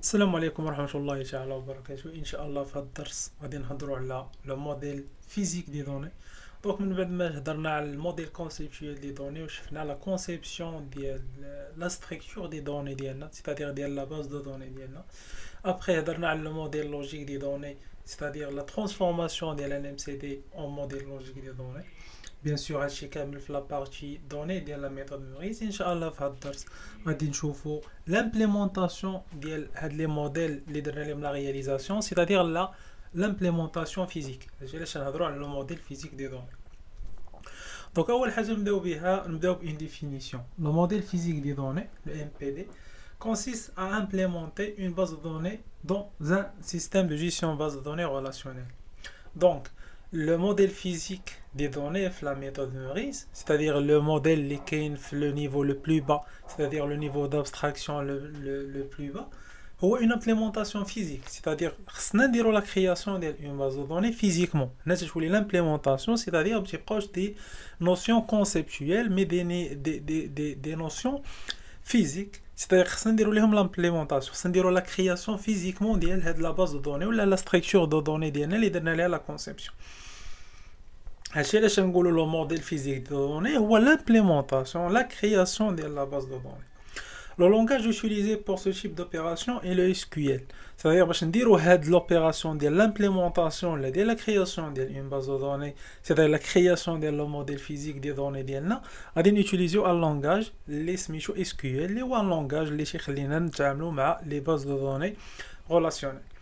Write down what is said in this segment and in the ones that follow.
السلام عليكم ورحمة الله تعالى وبركاته. إن شاء الله في هذا الدرس غادي نهضروا على لو موديل فيزيك دي دوني. دونك من بعد ما هضرنا على الموديل كونسيبتويال دي دوني وشفنا لا كونسيبسيون ديال لا ستركتور دي دوني ديالنا، سيتادير ديال لا باز دو دوني ديالنا. ابخي هضرنا على لو موديل لوجيك دي دوني، سيتادير لا ترانسفورماسيون ديال ان ام سي دي اون موديل لوجيك دي دوني. بيان سور هادشي كامل في لابارتي دوني ديال لا ميثود موريس. ان شاء الله في هاد الدرس غادي نشوفو لامبليمونطاسيون ديال هاد لي موديل اللي درنا لهم لا رياليزاسيون، سيتادير لا لامبليمونطاسيون فيزيك. علاش نهضروا على لو موديل فيزيك دي دوني؟ دونك اول حاجه نبداو بune définition. Le modèle physique des données, le MPD, consiste à implémenter une base de données dans un système de gestion de base de données relationnelle. Donc le modèle physique des données est la méthode Meurice, c'est-à-dire le modèle qui est le niveau le plus bas, c'est-à-dire le niveau d'abstraction le plus bas, هو une implémentation physique, c'est-à-dire خصنا نديرو la création d'une base de données physiquement. هنا تولي l'implémentation, c'est-à-dire بتي proche des notions conceptuelles mais des notions physiques. C'est-à-dire خصنا نديرو ليهم l'implémentation, خصنا نديرو la création physiquement ديال هاد la base de données ولا la structure de données ديالنا اللي درنا ليها la conception. هادشي علاش نقولوا لو موديل فيزيك دو دوني هو l'implémentation, la création ديال la base de données. Le langage utilisé pour ce type d'opération est le SQL. C'est-à-dire باش نديرو هاد l'opération ديال l'implémentation ولا ديال la création ديال une base de données, c'est-à-dire la création ديال le modèle physique des données ديالنا، غادي نوتيليزيو un langage اللي سميتو SQL، اللي هو un langage اللي تيخلينا نتعاملوا مع les bases de données relationnelles.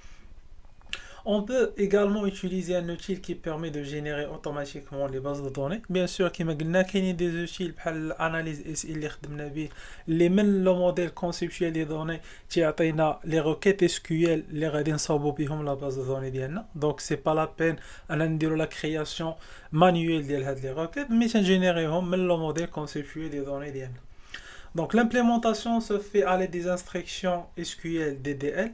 On peut également utiliser un outil qui permet de générer automatiquement les bases de données. Bien sûr, كما قلنا كاينين des outils بحال l'analyse SI اللي خدمنا به، اللي من le modèle conceptuel des données تيعطينا les requêtes SQL اللي غادي نصاوبوا بهم la base de données ديالنا. Donc c'est pas la peine أنا نديرو la création manuelle ديال هاد les requêtes، mais تنجينيريهم من le modèle conceptuel des données ديالنا. Donc l'implémentation se fait à l'aide des instructions SQL DDL.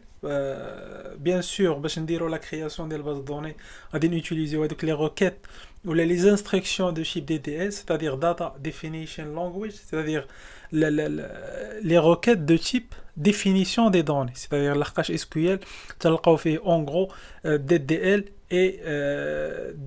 Bien sûr, باش نديرو la création de la base de données, غادي نوتيليزيو هذوك les requêtes ou les instructions de type DDL, c'est-à-dire data definition language, c'est-à-dire les requêtes de type définition des données, c'est-à-dire لحقاش SQL تلقاو فيه en gros DDL et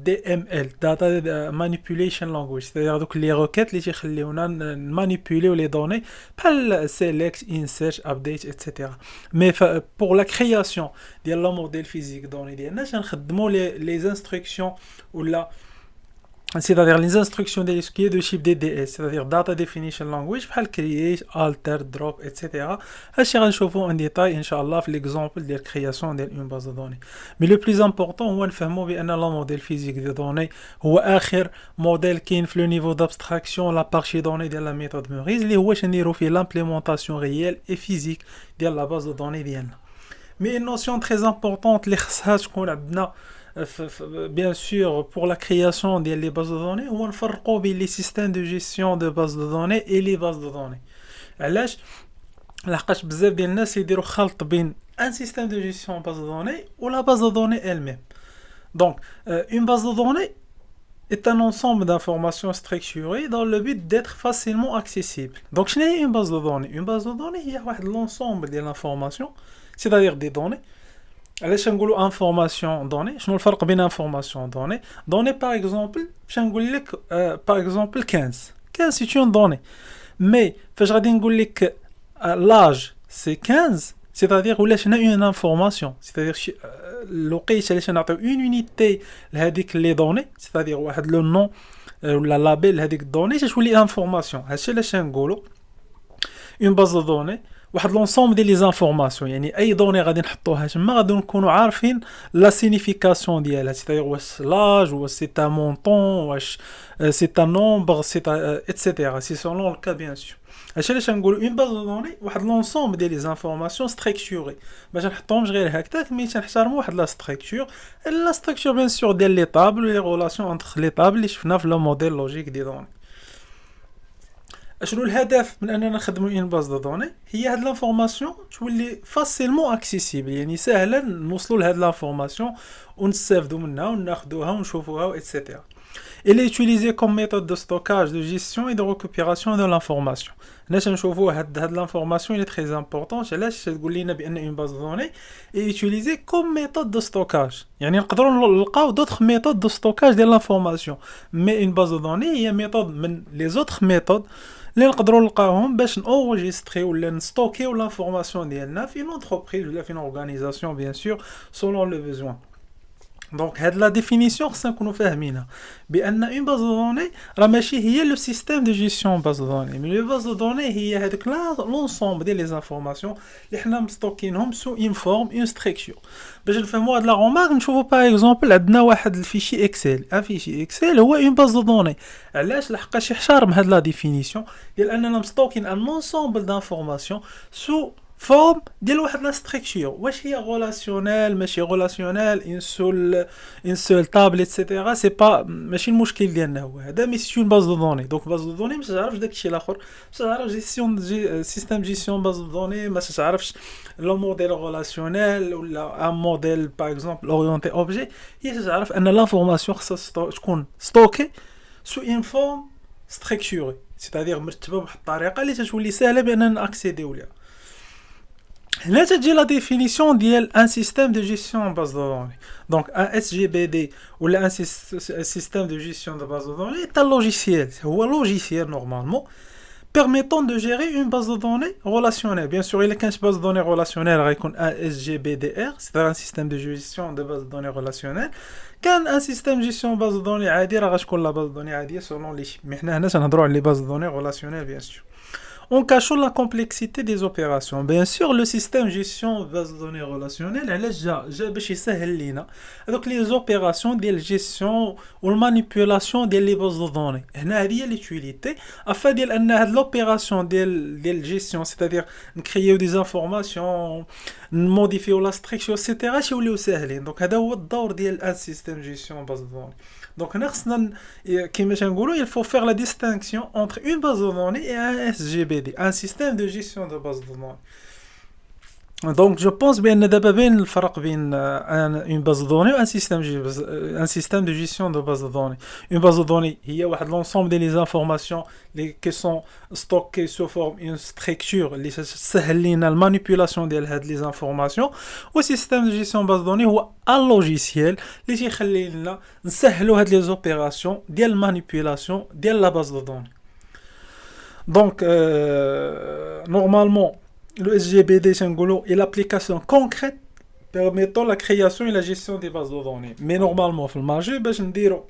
DML, data manipulation language, c'est-à-dire donc les requêtes اللي تيخليونا manipuler les données بحال select, insert, update, etc. Mais pour la création ديال le modèle physique données ديالنا تنخدموا les instructions ou c'est-à-dire les instructions de SQL de type DDS, c'est-à-dire data definition language بحال create, alter, drop, etc. هادشي غنشوفو en détail ان شاء الله في l'exemple ديال création ديال une base de données. Mais le plus important هو نفهمو بان le modèle physique des données هو اخر موديل كاين في le niveau d'abstraction la partie donnée ديال la méthode Meurice اللي هو تنديرو فيه l'implémentation réelle et physique ديال la base de données ديالنا. Mais une notion très importante اللي خصها تكون عندنا bien sûr pour la création des bases de données هو نفرقوا بين les systèmes de gestion de bases de données et les bases de données. علاش؟ لحقاش بزاف ديال الناس يديروا خلط بين un système de gestion de base de données ou la base de données elle-même. Donc une base de données est un ensemble d'informations structurées dans le but d'être facilement accessible. Donc شنو هي une base de données? Une base de données هي واحد l'ensemble ديال l'information, c'est-à-dire des données. علاش نقولوا انفورماسيون دوني؟ شنو الفرق بين انفورماسيون دوني؟ دوني باغ اكزومبل باش نقول لك باغ اكزومبل 15 سي اون دوني، مي فاش غادي نقول لك لاج سي 15 سيتادير ولا شنا اون انفورماسيون، سيتادير الوقيته علاش نعطيو اون يونيتي لهذيك لي دوني، سيتادير واحد لو نون ولا لابيل لهذيك الدوني تتولي انفورماسيون. هادشي علاش نقولوا اون باز دو دوني واحد لونسومبل ديال لي زانفورماسيون، يعني اي دوني غادي نحطوها تما غادي نكونوا عارفين لا سينيفيكاسيون ديالها، سيتاير واش لاج واش سي تا مونطون واش سي تا نومبر سي تا ايتترا، سي سولون الكا بيان سور. هادشي علاش نقولوا اون باز دو دوني واحد لونسومبل ديال لي زانفورماسيون ستركتوري، باش نحطوهمش غير هكذاك مي تنحترموا واحد لا ستركتور، لا ستركتور بيان سور ديال لي طابل ولي ريلاسيون انتر لي طابل اللي شفنا في لو موديل لوجيك دي دوني. شنو الهدف من اننا نخدموا اون باز دو دوني؟ هي هاد لانفورماسيون تولي فاسيلمون اكسيسيبل، يعني سهلا نوصلوا لهاد لانفورماسيون ونستافدوا منها وناخذوها ونشوفوها ايتترا. Il est utilisé comme méthode de stockage, de gestion et de récupération de l'information. نشوفوا هاد l'information il est très important. علاش تقول لنا بان une base de données est utilisée comme méthode de stockage. يعني نقدروا نلقاو d'autres méthodes de stockage de l'information. Mais une base de données هي méthode من les autres méthodes اللي نقدروا نلقاوهم باش نenregistrer ولا نستوكيو l'information ديالنا في une entreprise ولا في une organisation bien sûr selon le besoin. Donc, هاد la définition خصنا نكونوا فاهمينها بأن une base de données راه ماشي هي le système de gestion base de données, mais le base de données هي هذوك l'ensemble ديال les informations اللي حنا مستوكينهم sous une forme, une structure. باش نفهموا هاد لا غومارك نشوفوا باغ اكزومبل عندنا واحد الفيشي اكسل، ان فيشي اكسل هو une base de données. علاش لحقاش يحترم هاد لا ديفينيسيون ديال اننا مستوكين ان ensemble d'informations sous فورم ديال واحد لا ستركتور. واش هي غولاسيونيل ماشي غولاسيونيل ان سول تابل ايتترا سي با ماشي المشكل ديالنا هو هذا، مي سي اون باز دو دوني. دونك باز دو دوني ما تعرفش داكشي الاخر، ما تعرفش جيستيون سيستيم جيستيون باز دو دوني، ما تعرفش لو موديل غولاسيونيل ولا ان موديل باغ اكزومبل اورينتي اوبجي. هي تعرف ان لافورماسيون خصها تكون ستوكي سو ان فورم ستركتوري، سيتادير مرتبه بواحد الطريقه اللي تتولي سهله باننا ناكسيديو ليها. Là, j'ai la définition d'un système de gestion en base de données. Donc, un SGBD ou un système de gestion de base de données est un logiciel. C'est un logiciel normalement permettant de gérer une base de données relationnelle. Bien sûr, il y a 15 bases de données relationnelles avec un SGBDR, c'est un système de gestion de base de données relationnelles. Quand un système de gestion de base de données عادي راه غتكون la base de données عادية selon les types. Mais حنا هنا تنهضروا على les bases de données relationnelles bien sûr. En cachant la complexité des opérations. Bien sûr, le système de gestion de base de données relationnelles, جا باش يسهل لينا donc les opérations de gestion ou la manipulation des bases de données. هنا هذه هي l'utilité afin ديال ان هاد l'opération ديال gestion, c'est-à-dire نكريو des informations, نموديفيو la structure etc. يوليو ساهلين. donc هذا هو الدور ديال un système de gestion de base de données. Donc, il faut faire la distinction entre une base de données et un SGBD, un système de gestion de base de données. Donc, je pense bien d'abord le فرق بين une base de données et un système de gestion de base de données. Une base de données, il y a l'ensemble des informations qui sont stockées sous forme une structure, la manipulation de les informations. Au système de gestion de base de données, هو un logiciel qui يخلينا نسهلوا هاد les opérations ديال manipulation ديال la base de données. Donc, normalement, le SGBD est l'application concrète permettant la création et la gestion des bases de données. Mais normalement, في المارجي باش نديرو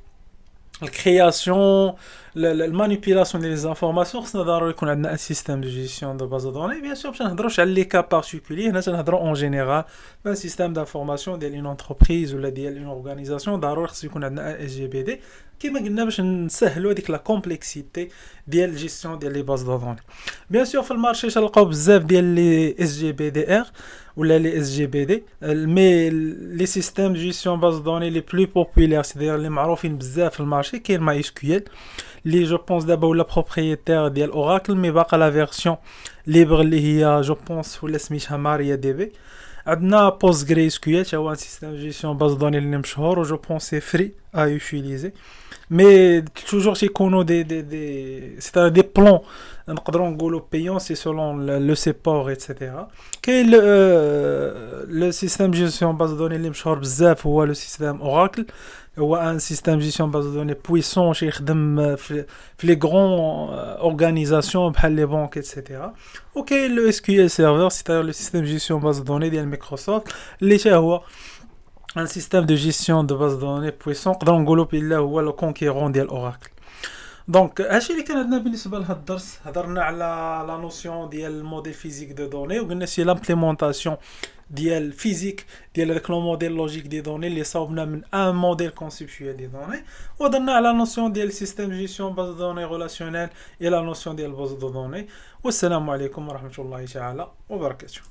الكرياسيون المانيبيلاسيون ديال لي انفورماسيون خصنا ضروري يكون عندنا ان سيستيم دو جيستيون دو باز دو دوني. بيان سور باش نهضروش على لي كا بارتيكولي، هنا تنهضروا اون جينيرال بان سيستيم دانفورماسيون ديال اون انتربريز ولا ديال اون اورغانيزاسيون ضروري خصو يكون عندنا ان اس جي بي دي كما قلنا باش نسهلوا هذيك لا كومبلكسيتي ديال جيستيون ديال لي باز دو دوني. بيان سور في المارشي تلقاو بزاف ديال لي اس جي بي دي ار ولا لي اس جي بي دي، مي لي سيستيم دو جيستيون باز دو دوني لي بلو بوبولير سيدير اللي معروفين بزاف في المارشي كاين ماي اس كيو ال اللي جو بونس دابا ولا بروبريتير ديال اوراكل، مي باقا لا فيرسيون ليبر اللي هي جو بونس ولا سميتها ماريا دي بي. عندنا بوست غري اس كيو ال هو ان سيستيم دو جيستيون باز دوني اللي مشهور و جو بونس سي فري ا يوتيليزي، مي توجور تيكونوا دي سي دي بلان نقدروا نقولوا بايون سي سولون لو سيبور ايتترا. كاين لو سيستيم جيستيون باز دوني اللي مشهور بزاف هو لو سيستيم اوراكل، هو ان سيستيم جيستيون باز دوني بويسون يخدم في لي غران اورغانيزاسيون بحال لي بانك ايتترا. وكاين لو اس كيو ال سيرفر سيتاير لو سيستيم جيستيون باز دوني ديال مايكروسوفت اللي حتى هو un système de gestion de base de données puissant نقدروا نقولوا بلا هو لو كونكيرون ديال اوراكل. دونك هادشي اللي كان عندنا بالنسبه لهاد الدرس. هضرنا على لا نوسيون ديال الموديل فيزيك دو دوني وقلنا سي لامبليمونطاسيون ديال فيزيك ديال داك لو موديل لوجيك دي دوني اللي صاوبنا من ان موديل كونسيبسيوال دي دوني. وهضرنا على نوسيون ديال سيستيم جيستيون باز دو دوني ريلاسيونيل اي لا نوسيون ديال باز دو دوني. والسلام عليكم ورحمه الله تعالى وبركاته.